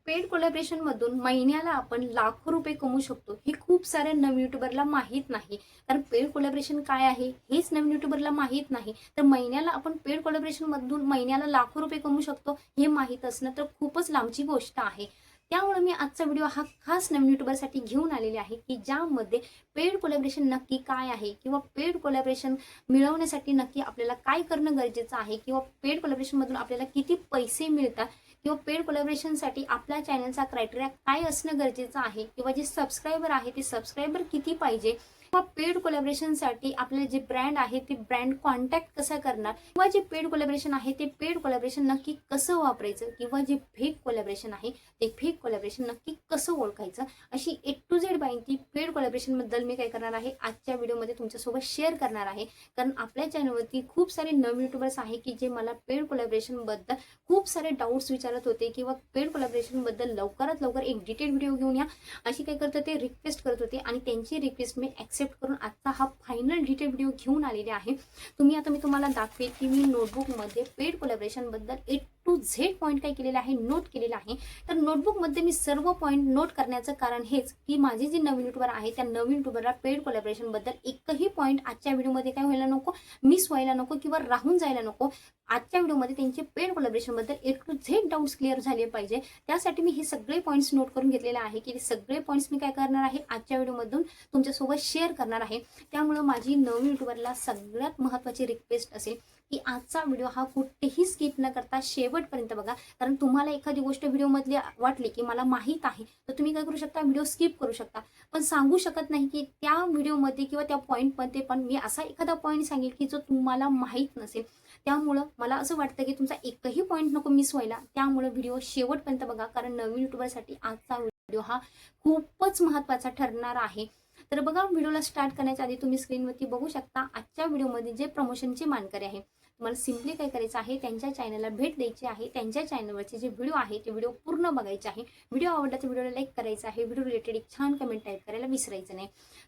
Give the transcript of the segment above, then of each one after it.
Paid collaboration मधून महिन्याला आपण लाखो रुपये कमवू शकतो हे खूप साऱ्या नवीन युट्यूबरला माहीत नाही. कारण पेड कोलॅबरेशन काय आहे हेच नवीन युट्यूबरला माहीत नाही. तर महिन्याला आपण पेड कोलॅबरेशन मधून महिन्याला लाखो रुपये कमवू शकतो हे माहीत असणं तर खूपच लांबची गोष्ट आहे. त्यामुळे मी आजचा व्हिडिओ हा खास नवीन युट्यूबरसाठी घेऊन आलेले आहे की ज्यामध्ये पेड कोलॅबरेशन नक्की काय आहे किंवा पेड कोलॅबरेशन मिळवण्यासाठी नक्की आपल्याला काय करणं गरजेचं आहे किंवा पेड कोलॅबरेशन मधून आपल्याला किती पैसे मिळतात किंवा पेड कोलॅबरेशनसाठी आपल्या चॅनलचा क्रायटेरिया काय असणं गरजेचं आहे किंवा जे सबस्क्रायबर आहे ते सबस्क्रायबर किती पाहिजे किंवा पेड कोलॅबरेशनसाठी आपले जे ब्रँड आहे ते ब्रँड कॉन्टॅक्ट कसा करणार किंवा जे पेड कोलॅबरेशन आहे ते पेड कोलॅबरेशन नक्की कसं वापरायचं किंवा जे फेक कोलॅबरेशन आहे ते फेक कोलॅबरेशन नक्की कसं ओळखायचं अशी A to Z माहिती पेड कोलॅबरेशनबद्दल मी काय करणार आहे आजच्या व्हिडिओमध्ये तुमच्यासोबत शेअर करणार आहे. कारण आपल्या चॅनलवरती खूप सारे नवीन युट्यूबर्स आहे की जे मला पेड कोलॅबरेशनबद्दल खूप सारे डाऊट्स विचारत होते किंवा पेड कोलॅबरेशनबद्दल लवकरात लवकर एक डिटेल व्हिडिओ घेऊन या अशी काय करत ते रिक्वेस्ट करत होते आणि त्यांची रिक्वेस्ट मी ॲक्सेप्ट करून आजचा हा फायनल डिटेल व्हिडिओ घेऊन आलेले आहे. मी तुम्हाला दाखवेल की मी नोटबुकमध्ये पेड कोलॅबरेशनबद्दल A to Z पॉईंट काय केलेला आहे नोट केलेला आहे. तर नोटबुकमध्ये मी सर्व पॉईंट नोट करण्याचं कारण हेच की माझे जे नवीन युट्यूबर आहे त्या नवीन युट्यूबरला पेड कोलॅबरेशनबद्दल एकही पॉईंट आजच्या व्हिडिओमध्ये काय व्हायला नको मिस व्हायला नको किंवा राहून जायला नको. आजच्या व्हिडिओमध्ये त्यांचे पेड कोलॅबरेशनबद्दल A to Z doubts clear झाले पाहिजे. त्यासाठी मी हे सगळे पॉईंट्स नोट करून घेतलेले आहे की हे सगळे पॉईंट्स मी काय करणार आहे आजच्या व्हिडिओमधून तुमच्यासोबत शेअर करणार आहे. त्यामुळे माझी नवीन युट्यूबरला सगळ्यात महत्त्वाची रिक्वेस्ट असेल की आजचा व्हिडिओ हा कुठेही स्किप न करता शेवटपर्यंत बघा. कारण तुम्हाला एखादी गोष्ट व्हिडिओमधली वाटली की मला माहीत आहे तर तुम्ही काय करू शकता व्हिडिओ स्किप करू शकता. पण सांगू शकत नाही की त्या व्हिडिओमध्ये किंवा त्या पॉईंटमध्ये पण मी असा एखादा पॉईंट सांगेल की जो तुम्हाला माहीत नसेल. त्यामुळं मला असं वाटतं की तुमचा एकही पॉईंट नको मिस व्हायला. त्यामुळे व्हिडिओ शेवटपर्यंत बघा कारण नवीन युट्यूबरसाठी आजचा व्हिडिओ हा खूपच महत्त्वाचा ठरणार आहे. तर बघा व्हिडिओला स्टार्ट करण्याच्या आधी तुम्ही स्क्रीनवरती बघू शकता आजच्या व्हिडिओमध्ये जे प्रमोशनचे मानकरी आहे. तुम्हाला सिम्पली काय करायचं आहे त्यांच्या चॅनलला भेट द्यायची आहे. त्यांच्या चॅनलवरचे जे व्हिडिओ आहे ते व्हिडिओ पूर्ण बघायचे आहे. व्हिडिओ आवडला तर व्हिडिओला लाईक करायचं आहे. व्हिडिओ रिलेटेड एक छान कमेंट टाईप करायला विसरायचं नाही.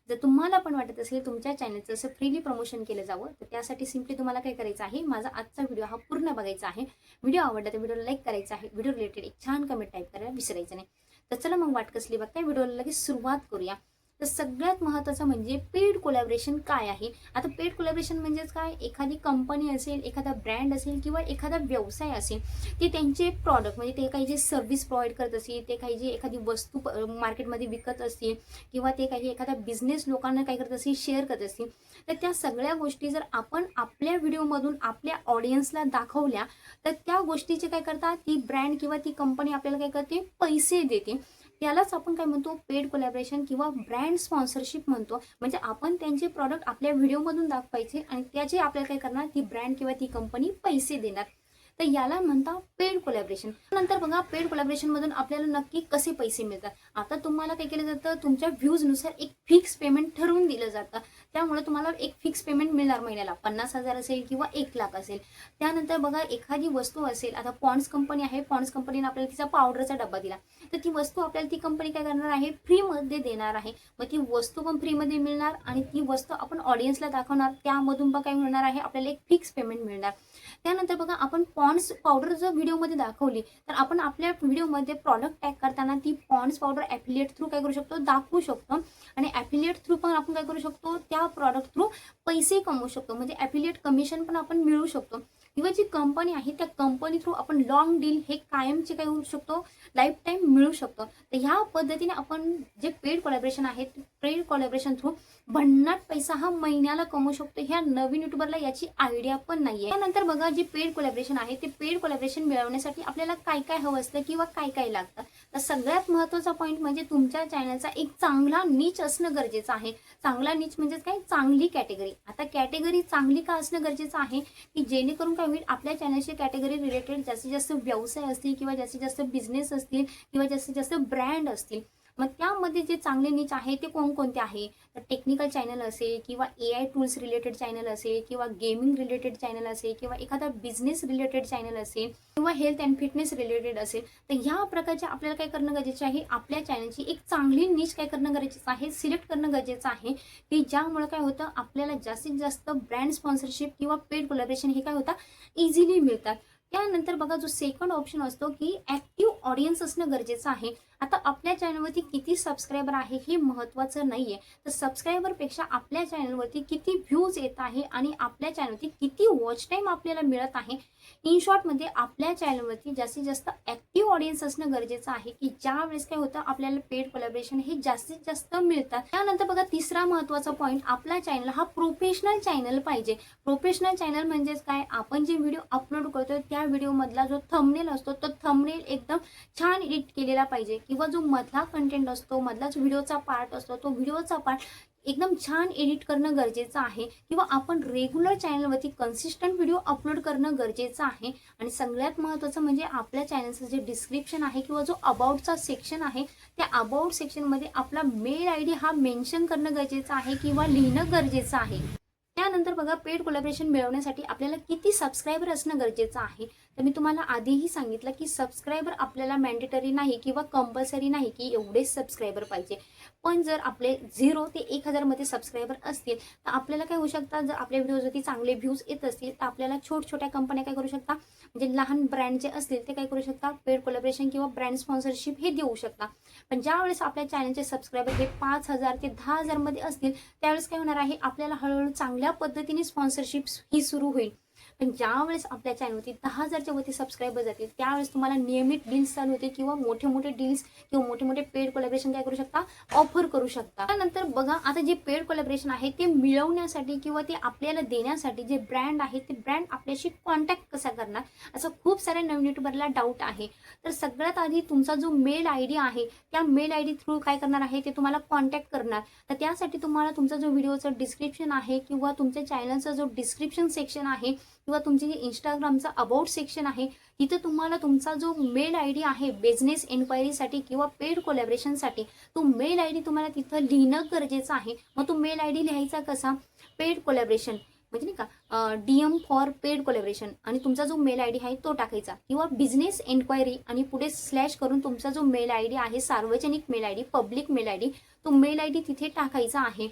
जर तुम्हाला पण वाटत असेल तुमच्या चॅनलचं असं फ्रीली प्रमोशन केलं जावं तर त्यासाठी सिम्पली तुम्हाला काय करायचं आहे माझा आजचा व्हिडिओ हा पूर्ण बघायचा आहे. व्हिडिओ आवडला तर व्हिडिओला लाईक करायचं आहे. व्हिडिओ रिलेटेड एक छान कमेंट टाईप करायला विसरायचं नाही. तर चला मग वाट कसली बघता व्हिडिओला लगेच सुरुवात करूया. तर सगळ्यात महत्त्वाचं म्हणजे पेड कोलॅबरेशन काय आहे. आता पेड कोलॅबरेशन म्हणजेच काय एखादी कंपनी असेल एखादा ब्रँड असेल किंवा एखादा व्यवसाय असेल ते त्यांचे प्रॉडक्ट म्हणजे ते काही जे सर्व्हिस प्रोव्हाइड करत असतील ते काही जे एखादी वस्तू मार्केटमध्ये विकत असतील किंवा ते काही एखादा बिझनेस लोकांना काय करत असतील शेअर करत असतील तर त्या सगळ्या गोष्टी जर आपण आपल्या व्हिडिओमधून आपल्या ऑडियन्सला दाखवल्या तर त्या गोष्टीचे काय करतात ती ब्रँड किंवा ती कंपनी आपल्याला काय करते पैसे देते. त्यालाच आपण काय म्हणतो पेड कोलॅबरेशन किंवा ब्रँड स्पॉन्सरशिप म्हणतो. म्हणजे आपण त्यांचे प्रॉडक्ट आपल्या व्हिडिओमधून दाखवायचे आणि त्याचे आपल्याला काय करणार ती ब्रँड किंवा ती कंपनी पैसे देणार. तर याला म्हणतात पेड कोलॅबरेशन. नंतर बघा पेड कोलॅबरेशन मधून आपल्याला नक्की कसे पैसे मिळतात. आता तुम्हाला काय केलं जातं तुमच्या व्ह्यूजनुसार एक फिक्स पेमेंट ठरवून दिलं जातं. त्यामुळे तुम्हाला एक फिक्स पेमेंट मिळणार महिन्याला 50,000 असेल किंवा 1,00,000 असेल. त्यानंतर बघा एखादी वस्तू असेल आता पॉन्ड्स कंपनी आहे पॉन्ड्स कंपनीने आपल्याला तिचा पावडरचा डब्बा दिला तर ती वस्तू आपल्याला ती कंपनी काय करणार आहे फ्रीमध्ये देणार आहे. मग ती वस्तू पण फ्रीमध्ये मिळणार आणि ती वस्तू आपण ऑडियन्सला दाखवणार त्यामधून पण काय मिळणार आहे आपल्याला एक फिक्स पेमेंट मिळणार. त्यानंतर बघा आपण पॉन्ड्स पावडर जर व्हिडिओमध्ये दाखवली तर आपण आपल्या व्हिडिओमध्ये प्रॉडक्ट टॅग करताना ती पॉन्ड्स पावडर ॲफिलिएट थ्रू काय करू शकतो दाखवू शकतो आणि ॲफिलिएट थ्रू पण आपण काय करू शकतो त्या प्रॉडक्ट थ्रू पैसे कमवू शकतो. म्हणजे ॲफिलिएट कमिशन पण आपण मिळवू शकतो किंवा जी कंपनी आहे त्या कंपनी थ्रू आपण लॉंग डील हे कायमचे काय होऊ शकतो लाईफ टाईम मिळू शकतो. तर ह्या पद्धतीने आपण जे पेड कोलॅबरेशन आहे पेड कोलॅबरेशन थ्रू भन्नाट पैसा हा महिन्याला कमवू शकतो. ह्या नवीन युट्यूबरला याची आयडिया पण नाहीये. त्यानंतर बघा जे पेड कोलॅबरेशन आहे ते पेड कोलॅबरेशन मिळवण्यासाठी आपल्याला काय काय हवं असतं किंवा काय काय लागतं. तर सगळ्यात महत्त्वाचा पॉईंट म्हणजे तुमच्या चॅनलचा एक चांगला नीच असणं गरजेचं आहे. चांगला नीच म्हणजे काय चांगली कॅटेगरी. आता कॅटेगरी चांगली का असणं गरजेचं आहे की जेणेकरून काय होईल आपल्या चॅनलची कॅटेगरी रिलेटेड जास्तीत जास्त व्यवसाय असतील किंवा जास्तीत जास्त बिझनेस असतील किंवा जास्तीत जास्त ब्रँड असतील. मग त्यामध्ये जे चांगले नीच आहे ते कोणकोणते आहे तर टेक्निकल चॅनल असेल किंवा AI टूल्स रिलेटेड चॅनल असेल किंवा गेमिंग रिलेटेड चॅनल असेल किंवा एखादा बिझनेस रिलेटेड चॅनल असेल किंवा हेल्थ अँड फिटनेस रिलेटेड असेल. तर ह्या प्रकारचे आपल्याला काय करणं गरजेचं आहे आपल्या चॅनलची एक चांगली नीच काय करणं गरजेचं आहे सिलेक्ट करणं गरजेचं आहे की ज्यामुळे काय होतं आपल्याला जास्तीत जास्त ब्रँड स्पॉन्सरशिप किंवा पेड कोलॅबरेशन हे काय होतं इझिली मिळतात. त्यानंतर बघा जो सेकंड ऑप्शन असतो की ऍक्टिव्ह ऑडियन्स असणं गरजेचं आहे. आता आपल्या चॅनलवरती किती सबस्क्रायबर आहे हे महत्त्वाचं नाहीये, तर सबस्क्रायबरपेक्षा आपल्या चॅनलवरती किती व्ह्यूज येत आहे आणि आपल्या चॅनलवरती किती वॉच टाईम आपल्याला मिळत आहे. इन शॉर्टमध्ये आपल्या चॅनलवरती जास्तीत जास्त ऍक्टिव्ह ऑडियन्स असणं गरजेचं आहे की ज्या वेळेस काय होतं आपल्याला पेड कोलॅबोरेशन हे जास्तीत जास्त मिळतात. त्यानंतर बघा तिसरा महत्त्वाचा पॉईंट, आपला चॅनल हा प्रोफेशनल चॅनल पाहिजे. प्रोफेशनल चॅनल म्हणजेच काय, आपण जे व्हिडिओ अपलोड करतोय त्या व्हिडिओ मधला जो थंबनेल असतो तो थंबनेल एकदम छान एडिट केलेला पाहिजे, किंवा जो मधला कंटेंट असतो, मधला जो व्हिडिओचा पार्ट असतो, तो व्हिडिओचा पार्ट एकदम छान एडिट करणं गरजेचं आहे, किंवा आपण रेग्युलर चॅनलवरती कन्सिस्टंट व्हिडिओ अपलोड करणं गरजेचं आहे. आणि सगळ्यात महत्त्वाचं म्हणजे आपल्या चॅनलचं जे डिस्क्रिप्शन आहे किंवा जो अबाउटचा सेक्शन आहे, त्या अबाउट सेक्शनमध्ये आपला मेल ID हा मेन्शन करणं गरजेचं आहे किंवा लिहिणं गरजेचं आहे. त्यानंतर बघा पेड कोलॅबोरेशन मिळवण्यासाठी आपल्याला किती सबस्क्रायबर असणं गरजेचं आहे. तर मी तुम्हाला आधीही सांगितलं की सबस्क्रायबर आपल्याला मॅन्डेटरी नाही किंवा कंपल्सरी नाही की एवढेच सबस्क्रायबर पाहिजे. पण जर आपले 0 ते 1000 मध्ये सबस्क्रायबर असतील तर आपल्याला काय होऊ शकतात, जर आपल्या व्हिडिओवरती चांगले व्ह्यूज येत असतील तर आपल्याला छोट्या कंपन्या काय करू शकतात, म्हणजे लहान ब्रँड जे असतील ते काय करू शकतात, पेड कोलॅबोरेशन किंवा ब्रँड स्पॉन्सरशिप हे देऊ शकतात. पण ज्यावेळेस आपल्या चॅनलचे सबस्क्रायबर हे 5000 ते 10000 मध्ये असतील त्यावेळेस काय होणार आहे, आपल्याला हळूहळू चांगल्या पद्धतीने स्पॉन्सरशिप ही सुरू होईल. पण ज्यावेळेस आपल्या चॅनलवरती 10000च्या वरती सबस्क्रायबर जातील त्यावेळेस तुम्हाला नियमित डील्स चालू होतील किंवा मोठे डील्स किंवा मोठे पेड कोलॅबोरेशन काय करू शकता, ऑफर करू शकता. त्यानंतर बघा आता जे पेड कोलॅबोरेशन आहे ते मिळवण्यासाठी किंवा ते आपल्याला देण्यासाठी जे ब्रँड आहे ते ब्रँड आपल्याशी कॉन्टॅक्ट कसा करणार, असं खूप साऱ्या नवीन युट्यूबरला डाऊट आहे. तर सगळ्यात आधी तुमचा जो मेल ID आहे त्या मेल ID थ्रू काय करणार आहे, ते तुम्हाला कॉन्टॅक्ट करणार. तर त्यासाठी तुम्हाला तुमचा जो व्हिडिओचं डिस्क्रिप्शन आहे किंवा तुमच्या चॅनलचा जो डिस्क्रिप्शन सेक्शन आहे किंवा तुमचे जे इंस्टाग्रामचा अबाउट सेक्शन आहे तिथं तुम्हाला तुमचा जो मेल ID आहे बिझनेस एन्क्वायरीसाठी किंवा पेड कोलॅबोरेशनसाठी, तो मेल ID तुम्हाला तिथं लिहिणं गरजेचं आहे. मग तो मेल ID लिहायचा कसा, पेड कोलॅबोरेशन म्हणजे नाही का DM फॉर पेड कोलॅबोरेशन, आणि तुमचा जो मेल ID आहे तो टाकायचा, किंवा बिझनेस एन्क्वायरी आणि पुढे स्लॅश करून तुमचा जो मेल ID आहे सार्वजनिक mail ID, public mail ID, तो मेल ID तिथे टाकायचा आहे.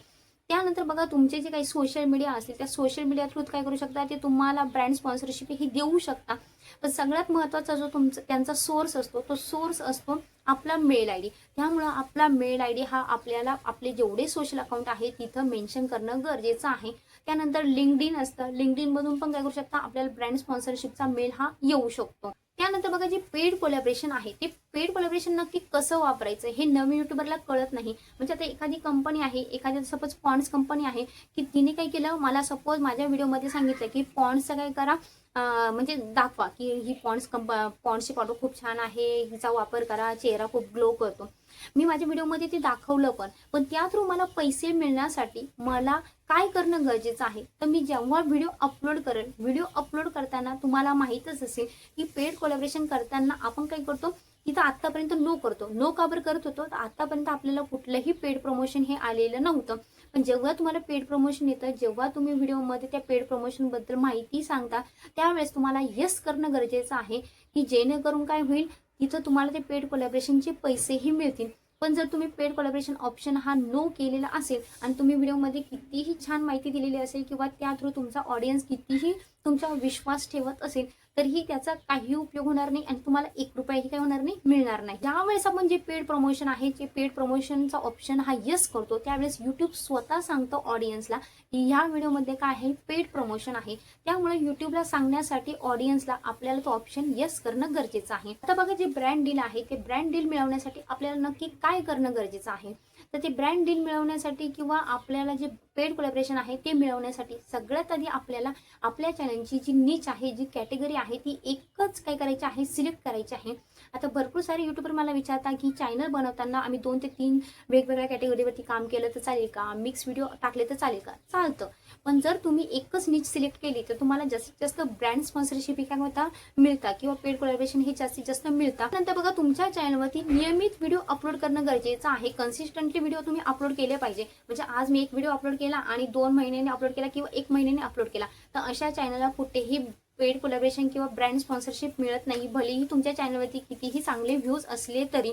त्यानंतर बघा तुमचे जे काही सोशल मीडिया असतील त्या सोशल मीडिया थ्रू काय करू शकता, ते तुम्हाला ब्रँड स्पॉन्सरशिप ही देऊ शकता. पण सगळ्यात महत्त्वाचा जो तुमचा त्यांचा सोर्स असतो तो सोर्स असतो आपला मेल ID. त्यामुळं आपला मेल ID हा आपल्याला आपले जेवढे सोशल अकाउंट आहे तिथं मेन्शन करणं गरजेचं आहे. त्यानंतर लिंक्डइन असतं, लिंक्डइन मधून पण काय करू शकता, आपल्याला ब्रँड स्पॉन्सरशिपचा मेल हा येऊ शकतो. त्यानंतर बघा जे पेड कोलॅबोरेशन आहे ते पेड कोलॅबोरेशन नक्की कसं वापरायचं हे नवीन युट्यूबरला कळत नाही. म्हणजे आता एखादी कंपनी आहे, एखाद्या सपोज पॉन्ड्स कंपनी आहे की तिने काय केलं, मला सपोज माझ्या व्हिडिओमध्ये सांगितलं की पॉन्ड्सचं काय करा, म्हणजे दाखवा की ही पॉन्ड्सची पावडर खूप छान आहे, हिचा वापर करा, चेहरा खूप ग्लो करतो. मी माझ्या व्हिडिओमध्ये ते दाखवलं पण त्या थ्रू मला पैसे मिळण्यासाठी मला काय करणं गरजेचं आहे. तर मी जेव्हा व्हिडिओ अपलोड करेल, व्हिडिओ अपलोड करताना तुम्हाला माहीतच असेल की पेड कोलॅबोरेशन करताना आपण काय करतो, तिथं आतापर्यंत नो करतो. नो का बरं करत होतो, तर आतापर्यंत आपल्याला कुठलंही पेड प्रमोशन हे आलेलं नव्हतं. पण जेव्हा तुम्हाला पेड प्रमोशन येतं, जेव्हा तुम्ही व्हिडिओमध्ये त्या पेड प्रमोशनबद्दल माहिती सांगता त्यावेळेस तुम्हाला येस करणं गरजेचं आहे, की जेणेकरून काय होईल, तिथं तुम्हाला ते पेड कोलॅबोरेशनचे पैसेही मिळतील. पण जर तुम्ही पेड कोलॅबोरेशन ऑप्शन हा नो केलेला असेल आणि तुम्ही व्हिडिओमध्ये कितीही छान माहिती दिलेली असेल किंवा त्या थ्रू तुमचा ऑडियन्स कितीही तुमचा विश्वास ठेवत असेल तरीही त्याचा काही उपयोग होणार नाही आणि तुम्हाला 1 रुपयाही काय होणार नाही, मिळणार नाही. ज्यावेळेस आपण जे पेड प्रमोशन आहे, जे पेड प्रमोशनचा ऑप्शन हा येस करतो त्यावेळेस युट्यूब स्वतः सांगतो ऑडियन्सला की ह्या व्हिडिओमध्ये काय आहे, पेड प्रमोशन आहे. त्यामुळे युट्यूबला सांगण्यासाठी ऑडियन्सला आपल्याला तो ऑप्शन येस करणं गरजेचं आहे. आता बघा जे ब्रँड डील आहे ते ब्रँड डील मिळवण्यासाठी आपल्याला नक्की काय करणं गरजेचं आहे. तर ते ब्रँड डील मिळवण्यासाठी किंवा आपल्याला जे पेड कोलॅबोरेशन आहे ते मिळवण्यासाठी सगळ्यात आधी आपल्याला आपल्या चॅनलची जी नीच आहे, जी कॅटेगरी आहे ती एकच काय करायची आहे, सिलेक्ट करायची आहे. आता भरपूर सारे युट्यूबर मला विचारतात की चॅनल बनवताना आम्ही 2 ते 3 वेगवेगळ्या कॅटेगरीवरती काम केलं तर चालेल का, मिक्स व्हिडिओ टाकले तर चालेल का. चालतं, पण जर तुम्ही एकच नीच सिलेक्ट केली तर तुम्हाला जास्तीत जास्त ब्रँड स्पॉन्सरशिप काय होता, मिळतात किंवा पेड कोलॅबोरेशन हे जास्तीत जास्त मिळतात. नंतर बघा तुमच्या चॅनलवरती नियमित व्हिडिओ अपलोड करणं गरजेचं आहे. कन्सिस्टंटली व्हिडिओ तुम्ही अपलोड केले पाहिजे. म्हणजे आज मी एक व्हिडिओ अपलोड केला आणि 2 महिन्यांनी अपलोड केला किंवा 1 महिन्याने अपलोड केला तर अशा चॅनलला कुठेही पेड कोलॅबोरेशन किंवा ब्रँड स्पॉन्सरशिप मिळत नाही, भलेही तुमच्या चॅनलवरती कितीही चांगले व्ह्यूज असले तरी.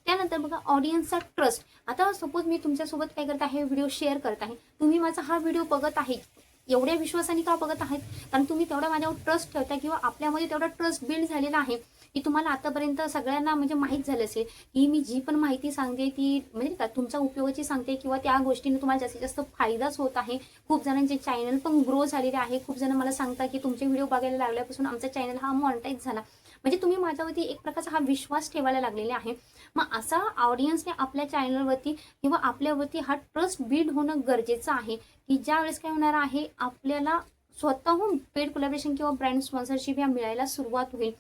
त्यानंतर बघा ऑडियन्सचा ट्रस्ट. आता सपोज मी तुमच्यासोबत काय करत आहे, व्हिडिओ शेअर करत आहे, तुम्ही माझा हा व्हिडिओ बघत आहे एवढ्या विश्वासाने का बघत आहेत? कारण तुम्ही तेवढा माझ्यावर ट्रस्ट ठेवता किंवा आपल्यामध्ये तेवढा ट्रस्ट बिल्ड झालेला आहे की तुम्हाला आतापर्यंत सगळ्यांना म्हणजे माहीत झालं असेल की मी जी पण माहिती सांगते ती म्हणजे का तुमच्या उपयोगाची सांगते किंवा त्या गोष्टीने तुम्हाला जास्तीत जास्त फायदाच होत आहे. खूप जणांचे चॅनल पण ग्रो झालेले आहे. खूप जण मला सांगता की तुमचे व्हिडिओ बघायला लागल्यापासून आमचा चॅनल हा मॉनिटाईज झाला. म्हणजे तुम्ही माझ्यावरती एक प्रकारचा हा विश्वास ठेवायला लागलेला आहे. मग असा ऑडियन्सने आपल्या चॅनलवरती किंवा आपल्यावरती हा ट्रस्ट बिल्ड होणं गरजेचं आहे की ज्या वेळेस काय होणार आहे आपल्याला स्वतःहून पेड कोलॅबोरेशन किंवा ब्रँड स्पॉन्सरशिप ह्या मिळायला सुरुवात होईल.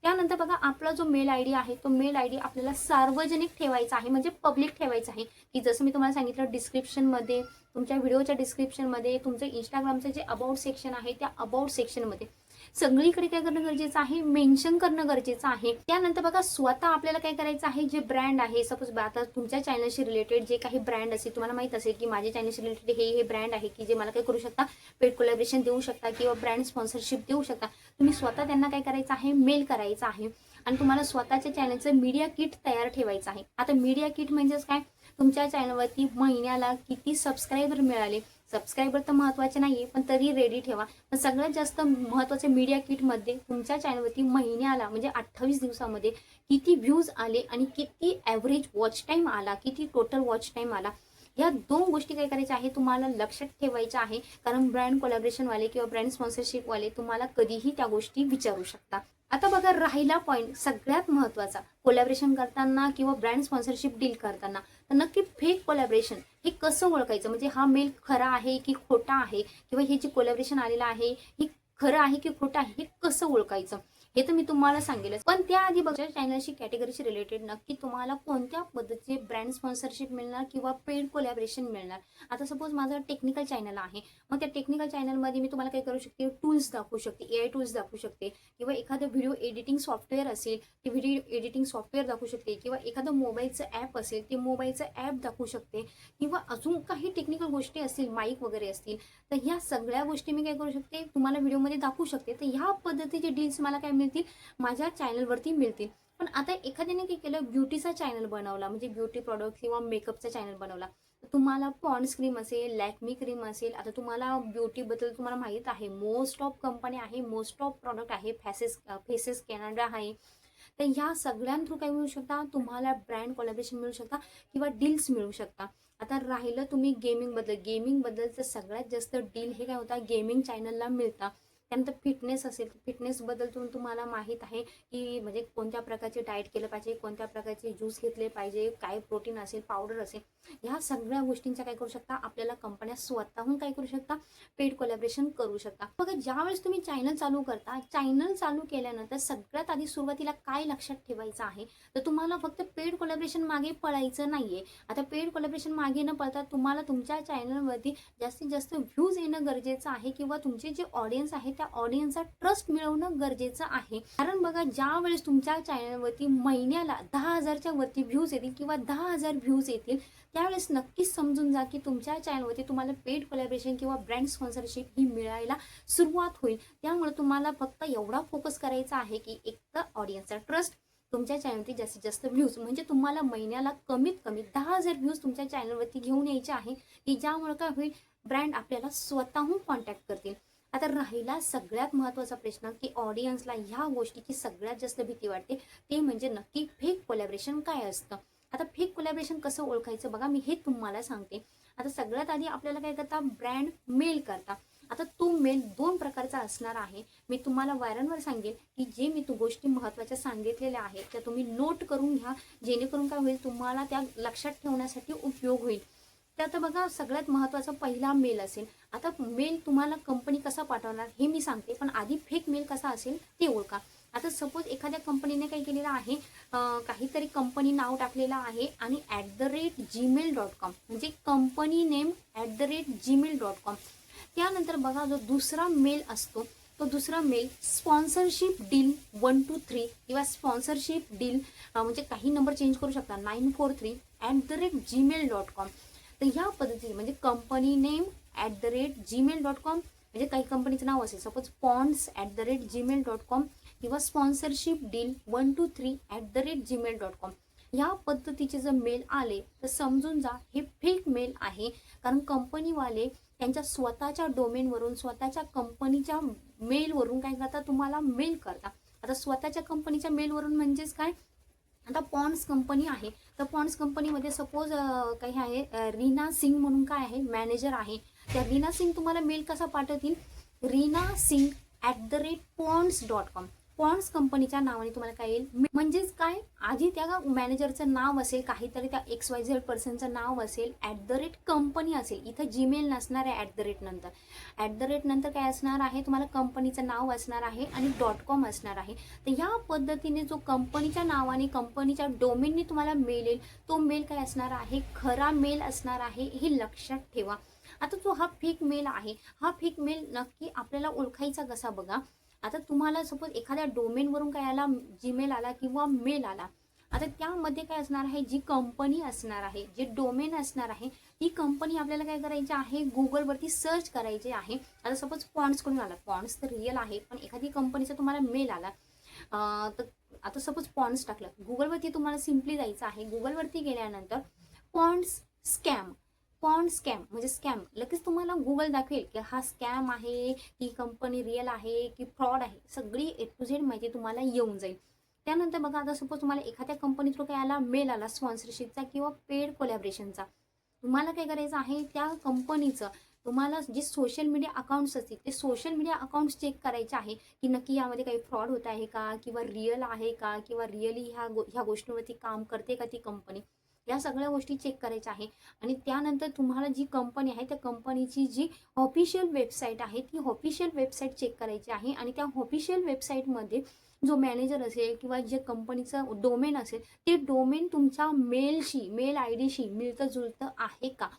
त्यानंतर बघा आपला जो मेल आयडी आहे तो मेल आयडी आपल्याला सार्वजनिक ठेवायचा आहे म्हणजे पब्लिक ठेवायचा आहे की जसं मी तुम्हाला सांगितलं डिस्क्रिप्शनमध्ये तुमच्या व्हिडिओच्या डिस्क्रिप्शनमध्ये तुमचं इंस्टाग्रामचं जे अबाउट सेक्शन आहे त्या अबाउट सेक्शनमध्ये सगळीकडे काय करणं गरजेचं आहे मेन्शन करणं गरजेचं आहे. त्यानंतर बघा स्वतः आपल्याला काय करायचं आहे जे ब्रँड आहे सपोज आता तुमच्या चॅनलशी रिलेटेड जे काही ब्रँड असेल तुम्हाला माहित असेल की माझ्या चॅनलशी रिलेटेड हे ब्रँड आहे की जे मला काय करू शकता पेड कोलॅबोरेशन देऊ शकता किंवा ब्रँड स्पॉन्सरशिप देऊ शकता. तुम्ही स्वतः त्यांना काय करायचं आहे मेल करायचं आहे आणि तुम्हाला स्वतःच्या चॅनलचं मीडिया किट तयार ठेवायचं आहे. आता मीडिया किट म्हणजेच काय तुमच्या चॅनलवरती महिन्याला किती सबस्क्रायबर मिळाले सबस्क्रायबर तर महत्त्वाचे नाही आहे पण तरी रेडी ठेवा. पण सगळ्यात जास्त महत्त्वाचं मीडिया किटमध्ये तुमच्या चॅनलवरती महिन्याला म्हणजे 28 दिवसामध्ये किती व्ह्यूज आले आणि किती ॲव्हरेज वॉच टाईम आला किती टोटल वॉच टाईम आला या 2 गोष्टी काय करायच्या आहे तुम्हाला लक्षात ठेवायच्या आहे. कारण ब्रँड कोलॅबोरेशनवाले किंवा ब्रँड स्पॉन्सरशिपवाले तुम्हाला कधीही त्या गोष्टी विचारू शकता. आता बघा राहिला पॉईंट सगळ्यात महत्त्वाचा कोलॅबोरेशन करताना किंवा ब्रँड स्पॉन्सरशिप डील करताना तर नक्की फेक कोलॅबोरेशन हे कसं ओळखायचं म्हणजे हा मेल खरा आहे की खोटा आहे किंवा हे जे कोलॅबोरेशन आलेलं आहे हे खरं आहे की खोटं आहे हे कसं ओळखायचं हे तर मी तुम्हाला सांगेलच. पण त्याआधी बघा चॅनलशी कॅटेगरीशी रिलेटेड नक्की तुम्हाला कोणत्या पद्धतीचे ब्रँड स्पॉन्सरशिप मिळणार किंवा पेड कोलॅबोरेशन मिळणार. आता सपोज माझं टेक्निकल चॅनल आहे मग त्या टेक्निकल चॅनलमध्ये मी तुम्हाला काय करू शकते टूल्स दाखवू शकते AI टूल्स दाखवू शकते किंवा एखादं व्हिडिओ एडिटिंग सॉफ्टवेअर असेल ते व्हिडिओ एडिटिंग सॉफ्टवेअर दाखवू शकते किंवा एखादं मोबाईलचं ॲप असेल ते मोबाईलचं ॲप दाखवू शकते किंवा अजून काही टेक्निकल गोष्टी असतील माईक वगैरे असतील तर ह्या सगळ्या गोष्टी मी काय करू शकते तुम्हाला व्हिडिओमध्ये दाखवू शकते. तर ह्या पद्धतीचे डील्स मला काय मिळतील माझ्या चॅनलवरती मिळतील. पण आता एखाद्याने काय केलं ब्युटीचा चॅनल बनवला म्हणजे ब्युटी प्रॉडक्ट किंवा मेकअपचा चॅनल बनवला तुम्हाला पॉन्ड्स क्रीम असेल लॅक्मी क्रीम असेल आता तुम्हाला ब्युटीबद्दल तुम्हाला माहीत आहे मोस्ट ऑफ कंपनी आहे मोस्ट ऑफ प्रॉडक्ट आहे फेसेस कॅनडा आहे. तर ह्या सगळ्यां थ्रू काय मिळू शकता तुम्हाला ब्रँड कोलॅबोरेशन मिळू शकता किंवा डील्स मिळू शकता. आता राहिलं तुम्ही गेमिंगबद्दलचं सगळ्यात जास्त डील हे काय होता गेमिंग चॅनलला मिळतात. त्यानंतर फिटनेस असेल फिटनेसबद्दल तुम्हाला माहीत आहे की म्हणजे कोणत्या प्रकारचे डाएट केलं पाहिजे कोणत्या प्रकारचे ज्यूस घेतले पाहिजे काय प्रोटीन असेल पावडर असेल ह्या सगळ्या गोष्टींचा काय करू शकता आपल्याला कंपन्या स्वतःहून काय करू शकता पेड कोलॅबोरेशन करू शकता. बघा ज्यावेळेस तुम्ही चॅनल चालू करता चॅनल चालू केल्यानंतर सगळ्यात आधी सुरुवातीला काय लक्षात ठेवायचं आहे तर तुम्हाला फक्त पेड कोलॅबोरेशन मागे पळायचं नाहीये. आता पेड कोलॅबोरेशन मागे न पळता तुम्हाला तुमच्या चॅनलवरती जास्तीत जास्त व्ह्यूज येणं गरजेचं आहे किंवा तुमचे जे ऑडियन्स आहे त्या ऑडियन्सचा ट्रस्ट मिळवणं गरजेचं आहे. कारण बघा ज्या वेळेस तुमच्या चॅनलवरती महिन्याला 10,000च्या वरती व्ह्यूज येतील किंवा 10,000 व्ह्यूज येतील त्यावेळेस नक्कीच समजून जा की तुमच्या चॅनलवरती तुम्हाला पेड कोलॅबोरेशन किंवा ब्रँड स्पॉन्सरशिप ही मिळायला सुरुवात होईल. त्यामुळे तुम्हाला फक्त एवढा फोकस करायचा आहे की एक तर ऑडियन्सचा ट्रस्ट तुमच्या चॅनलवरती जास्तीत जास्त व्ह्यूज म्हणजे तुम्हाला महिन्याला कमीत कमी 10,000 व्ह्यूज तुमच्या चॅनलवरती घेऊन यायचे आहे की ज्यामुळे काय होईल ब्रँड आपल्याला स्वतःहून कॉन्टॅक्ट करतील. आता राहिला सगळ्यात महत्त्वाचा प्रश्न की ऑडियन्सला ह्या गोष्टीची सगळ्यात जास्त भीती वाटते ते म्हणजे नक्की फेक कोलॅबोरेशन काय असतं. आता फेक कोलॅबोरेशन कसं ओळखायचं बघा मी हे तुम्हाला सांगते. आता सगळ्यात आधी आपल्याला काय करता ब्रँड मेल करता. आता तो मेल 2 प्रकारचा असणार आहे. मी तुम्हाला वारंवार सांगेल की जे मी गोष्टी महत्त्वाच्या सांगितलेल्या आहेत त्या तुम्ही नोट करून घ्या जेणेकरून काय होईल तुम्हाला त्या लक्षात ठेवण्यासाठी उपयोग होईल. तर आता बघा सगळ्यात महत्त्वाचा पहिला मेल असेल. आता मेल तुम्हाला कंपनी कसा पाठवणार हे मी सांगते पण आधी फेक मेल कसा असेल ते ओळखा. आता सपोज एखाद्या कंपनीने काय केलेलं आहे काहीतरी कंपनी नाव टाकलेलं आहे आणि @gmail.com म्हणजे कंपनी नेम @gmail.com. त्यानंतर बघा जो दुसरा मेल असतो तो दुसरा मेल स्पॉन्सरशिप डील 1 2 3 किंवा स्पॉन्सरशिप डील म्हणजे काही नंबर चेंज करू शकता 943 @gmail.com. तर ह्या पद्धतीने म्हणजे कंपनी नेम @gmail.com म्हणजे काही कंपनीचं नाव असेल सपोज पॉन्ड्स @gmail.com किंवा स्पॉन्सरशिप डील 1 2 3 @gmail.com. ह्या पद्धतीचे जर मेल आले तर समजून जा हे फेक मेल आहे. कारण कंपनीवाले त्यांच्या स्वतःच्या डोमेनवरून, स्वतःच्या कंपनीच्या मेलवरून काय करता, तुम्हाला मेल करता. आता स्वतःच्या कंपनीच्या मेलवरून म्हणजेच काय, आता पॉन्ड्स कंपनी आहे, तर पॉन्ड्स कंपनीमध्ये सपोज काही आहे, रीना सिंग म्हणून काय आहे, मॅनेजर आहे. त्या रीना सिंग तुम्हाला मेल कसा पाठवतील, rinaSingh@ponds.com. पॉन्ड्स कंपनीच्या नावाने तुम्हाला काय येईल, म्हणजेच काय, आधी त्या मॅनेजरचं नाव असेल, काहीतरी त्या XYZ पर्सनचं नाव असेल, @कंपनी असेल. इथं जीमेल नसणार आहे नंतर. नंतर काय असणार आहे, तुम्हाला कंपनीचं नाव असणार आहे आणि .com असणार आहे. तर ह्या पद्धतीने जो कंपनीच्या नावाने, कंपनीच्या डोमेनने तुम्हाला मेल येईल, तो मेल काय असणार आहे, खरा मेल असणार आहे, हे लक्षात ठेवा. आता जो हा फेक मेल आहे, हा फेक मेल नक्की आपल्याला ओळखायचा कसा बघा. आता तुम्हाला सपोज एखाद्या डोमेनवरून काय आला, जीमेल आला किंवा मेल आला, आता त्यामध्ये काय असणार आहे, जी कंपनी असणार आहे, जे डोमेन असणार आहे, ती कंपनी आपल्याला काय करायची आहे, गुगलवरती सर्च करायची आहे. आता सपोज पॉन्ड्सकडून आला, पॉन्ड्स तर रिअल आहे, पण एखादी कंपनीचा तुम्हाला मेल आला, तर आता सपोज पॉन्ड्स टाकलं, गुगलवरती तुम्हाला सिम्पली जायचं आहे. गुगलवरती गेल्यानंतर पॉन्ड्स स्कॅम म्हणजे स्कॅम, लगेच तुम्हाला गुगल दाखवेल की हा स्कॅम आहे, की कंपनी रिअल आहे की फ्रॉड आहे, सगळी A to Z माहिती तुम्हाला येऊन जाईल. त्यानंतर बघा, आता सपोज तुम्हाला एखाद्या कंपनी थ्रू काय आला, मेल आला स्पॉन्सरशिपचा किंवा पेड कोलॅबरेशनचा, तुम्हाला काय करायचं आहे, त्या कंपनीचं तुम्हाला जे सोशल मीडिया अकाउंट्स असतील, ते सोशल मीडिया अकाउंट्स चेक करायचे आहे की नक्की यामध्ये काही फ्रॉड होत आहे का, किंवा रिअल आहे का, किंवा रिअली ह्या गोष्टीवरती काम करते का ती कंपनी, या सगळ्या गोष्टी चेक करायच्या आहे. आणि त्यानंतर तुम्हाला जी कंपनी आहे, त्या कंपनीची जी ऑफिशियल वेबसाईट आहे, ती ऑफिशियल वेबसाईट चेक करायची आहे. आणि त्या ऑफिशियल वेबसाईटमध्ये जो मॅनेजर असेल किंवा जे कंपनीचं डोमेन असेल, ते डोमेन तुमच्या मेल ID शी मिळतं जुळतं आहे का,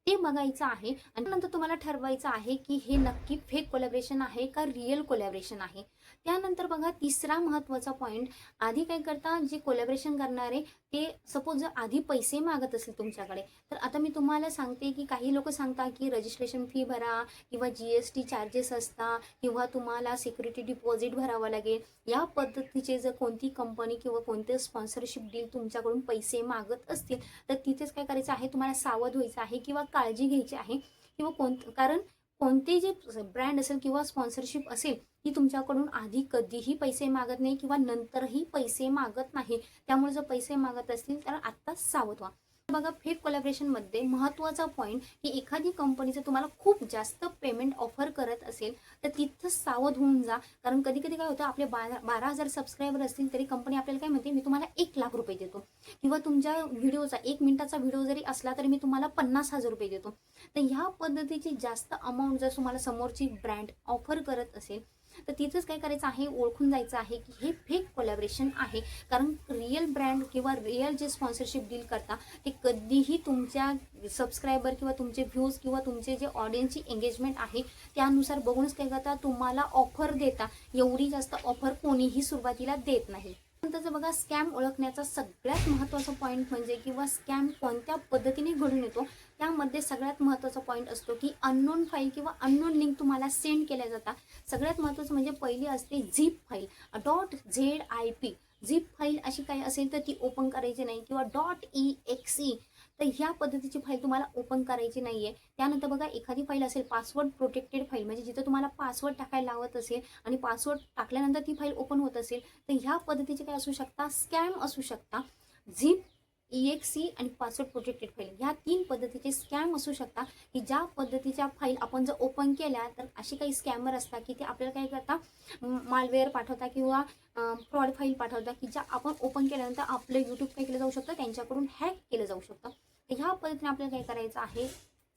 ते बघायचं आहे. आणि नंतर तुम्हाला ठरवायचं आहे की हे नक्की फेक कोलॅबरेशन आहे का रिअल कोलॅबरेशन आहे. त्यानंतर बघा, तिसरा महत्त्वाचा पॉईंट, आधी काय करता, जे कोलॅबरेशन करणारे ते सपोज जर आधी पैसे मागत असेल तुमच्याकडे, तर आता मी तुम्हाला सांगते की काही लोक सांगतात की रजिस्ट्रेशन फी भरा, किंवा GST चार्जेस असतात, किंवा तुम्हाला सिक्युरिटी डिपॉझिट भरावं लागेल. या पद्धतीचे जर कोणती कंपनी किंवा कोणते स्पॉन्सरशिप डील तुमच्याकडून पैसे मागत असतील, तर तिथेच काय करायचं आहे, तुम्हाला सावध व्हायचं आहे किंवा काळजी घ्यायची आहे. किंवा कारण कोणते जे ब्रँड असेल किंवा स्पॉन्सरशिप असेल, ती तुमच्याकडून आधी कधीही पैसे मागत नाही किंवा नंतरही पैसे मागत नाही. त्यामुळे जर पैसे मागत असतील तर आत्ताच सावध व्हा. बघा, फेक कोलॅबरेशनमध्ये महत्त्वाचा पॉईंट, की एखादी कंपनीचं तुम्हाला खूप जास्त पेमेंट ऑफर करत असेल, तर तिथं सावध होऊन जा. कारण कधी कधी काय होतं, आपले 12,000 सबस्क्रायबर असतील तरी कंपनी आपल्याला काय म्हणते, मी तुम्हाला 1,00,000 रुपये देतो, किंवा तुमच्या व्हिडिओचा 1 मिनिटाचा व्हिडिओ जरी असला तरी मी तुम्हाला 50,000 रुपये देतो. तर ह्या पद्धतीची जास्त अमाऊंट जर तुम्हाला समोरची ब्रँड ऑफर करत असेल, तर तिथंच काय करायचं आहे, ओळखून जायचं आहे की हे फेक कोलॅबरेशन आहे. कारण रिअल ब्रँड किंवा रिअल जे स्पॉन्सरशिप डील करता, ते कधीही तुमच्या सबस्क्रायबर किंवा तुमचे व्ह्यूज किंवा तुमचे जे ऑडियन्सची एंगेजमेंट आहे त्यानुसार बघूनच काय करता, तुम्हाला ऑफर देता. एवढी जास्त ऑफर कोणीही सुरुवातीला देत नाही. नंतरचं बघा, स्कॅम ओळखण्याचा सगळ्यात महत्त्वाचा पॉईंट म्हणजे, किंवा स्कॅम कोणत्या पद्धतीने घडून येतो, त्यामध्ये सगळ्यात महत्त्वाचा पॉईंट असतो की अननोन फाईल किंवा अननोन लिंक तुम्हाला सेंड केल्या जातात. सगळ्यात महत्त्वाचं म्हणजे पहिली असते zip file, .zip zip file अशी काही असेल तर ती ओपन करायची नाही, किंवा .exe, तर ह्या पद्धतीची फाईल तुम्हाला ओपन करायची नाही आहे. त्यानंतर बघा, एखादी फाईल असेल पासवर्ड प्रोटेक्टेड फाईल, म्हणजे जिथं तुम्हाला पासवर्ड टाकायला लावत असेल आणि पासवर्ड टाकल्यानंतर ती फाईल ओपन होत असेल, तर ह्या पद्धतीचे काय असू शकता, स्कॅम असू शकता. झिप, EXE आणि पासवर्ड प्रोटेक्टेड फाईल, ह्या 3 पद्धतीचे स्कॅम असू शकता. की ज्या पद्धतीच्या फाईल आपण जर ओपन केल्या, तर अशी काही स्कॅमर असतात की ते आपल्याला काय करता, मालवेअर पाठवता किंवा फ्रॉड फाईल पाठवता, की ज्या आपण ओपन केल्यानंतर आपलं यूट्यूब काय केलं जाऊ शकतं, त्यांच्याकडून हॅक केलं जाऊ शकतं. तर ह्या पद्धतीने आपल्याला काय करायचं आहे,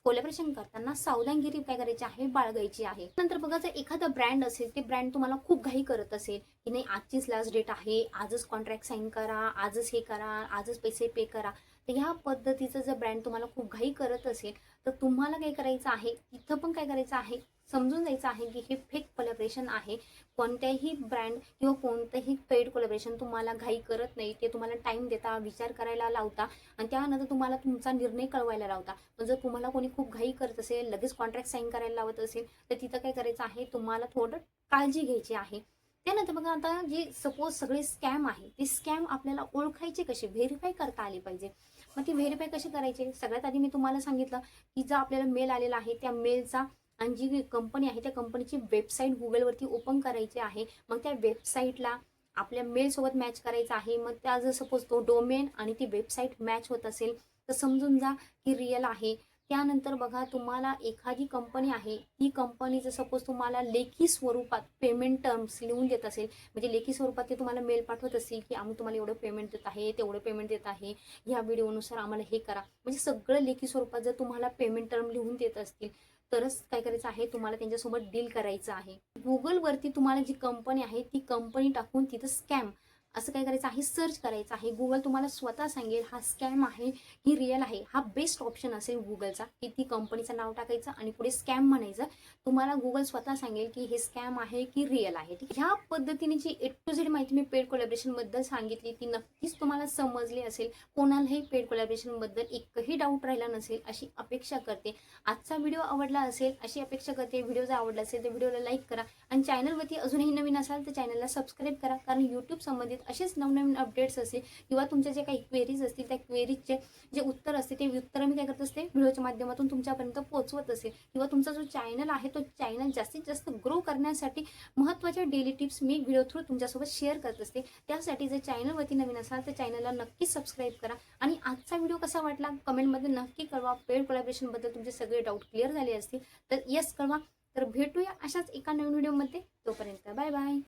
कोलॅबरेशन करताना सावधानगिरी काय करायची आहे, बाळगायची आहे. नंतर बघा, जर एखादा ब्रँड असेल, ते ब्रँड तुम्हाला खूप घाई करत असेल की नाही, आजचीच लास्ट डेट आहे, आजच कॉन्ट्रॅक्ट साईन करा, आजच हे करा, आजच पैसे पे करा, तर ह्या पद्धतीचं जर ब्रँड तुम्हाला खूप घाई करत असेल, तर तुम्हाला काय करायचं आहे, तिथं पण काय करायचं आहे, समजून जायचं आहे की हे फेक कोलॅबरेशन आहे. कोणत्याही ब्रँड किंवा कोणतंही पेड कोलॅबरेशन तुम्हाला घाई करत नाही, ते तुम्हाला टाईम देता, विचार करायला लावता, आणि त्यानंतर तुम्हाला तुमचा निर्णय कळवायला लावता. पण जर तुम्हाला कोणी खूप घाई करत असेल, लगेच कॉन्ट्रॅक्ट साईन करायला लावत असेल, तर तिथं काय करायचं आहे, तुम्हाला थोडं काळजी घ्यायची आहे. त्यानंतर बघा आता जे सपोज सगळे स्कॅम आहे ते स्कॅम आपल्याला ओळखायचे कसे, व्हेरीफाय करता आले पाहिजे. मग ती व्हेरीफाय कशी करायचे? सगळ्यात आधी मी तुम्हाला सांगितलं की जर आपल्याला मेल आलेला आहे त्या मेलचा आणि जी कंपनी आहे त्या कंपनीची वेबसाईट गुगलवरती ओपन करायची आहे. मग त्या वेबसाईटला आपल्या मेलसोबत मॅच करायचं आहे. मग त्या जर सपोज तो डोमेन आणि ती वेबसाईट मॅच होत असेल तर समजून जा की रिअल आहे. त्यानंतर बघा तुम्हाला एखादी कंपनी आहे ती कंपनी जर सपोज तुम्हाला लेखी स्वरूपात पेमेंट टर्म्स लिहून देत असेल, म्हणजे लेखी स्वरूपात ते तुम्हाला मेल पाठवत असेल की आम्ही तुम्हाला एवढं पेमेंट देत आहे, तेवढं पेमेंट देत आहे, ह्या व्हिडिओनुसार आम्हाला हे करा, म्हणजे सगळं लेखी स्वरूपात जर तुम्हाला पेमेंट टर्म लिहून देत असतील तरच काय करायचं आहे, तुम्हाला त्यांच्यासोबत डील करायचं आहे. गुगलवरती तुम्हाला जी कंपनी आहे ती कंपनी टाकून तिथं स्कॅम असं काय करायचं आहे, सर्च करायचं आहे. गुगल तुम्हाला स्वतः सांगेल हा स्कॅम आहे ही रिअल आहे. हा बेस्ट ऑप्शन असेल गुगलचा की ती कंपनीचं नाव टाकायचं आणि पुढे स्कॅम म्हणायचं. तुम्हाला गुगल स्वतः सांगेल की हे स्कॅम आहे की रिअल आहे. ह्या पद्धतीने जी A to Z माहिती मी पेड कोलॅबरेशन बद्दल सांगितली ती नक्कीच तुम्हाला समजली असेल. कोणालाही पेड कोलॅबरेशन बद्दल एकही डाऊट राहिला नसेल अशी अपेक्षा करते. आजचा व्हिडिओ आवडला असेल अशी अपेक्षा करते. व्हिडिओ जर आवडला असेल तर व्हिडिओला लाईक करा आणि चॅनलवरती अजूनही नवीन असाल तर चॅनलला सबस्क्राईब करा, कारण यूट्यूब संबंधित असेच नवनवीन अपडेट्स असतील किंवा तुमच्या जे काही क्वेरीज असतील त्या क्वेरीजचे जे उत्तर असते ते उत्तर मी काय करत असते व्हिडिओच्या माध्यमातून तुमच्यापर्यंत पोहोचवत असेल. किंवा तुमचा जो चॅनल आहे तो चॅनल जास्तीत जास्त ग्रो करण्यासाठी महत्त्वाच्या डेली टिप्स मी व्हिडिओ थ्रू तुमच्यासोबत शेअर करत असते. त्यासाठी जर चॅनलवरती नवीन असाल तर चॅनलला नक्कीच सबस्क्राईब करा. आणि आजचा व्हिडिओ कसा वाटला कमेंटमध्ये नक्की कळवा. पेड कोलॅबरेशनबद्दल तुमचे सगळे डाऊट क्लिअर झाले असतील तर येस कळवा. तर भेटूया अशाच एका नवीन व्हिडिओमध्ये. तोपर्यंत बाय बाय.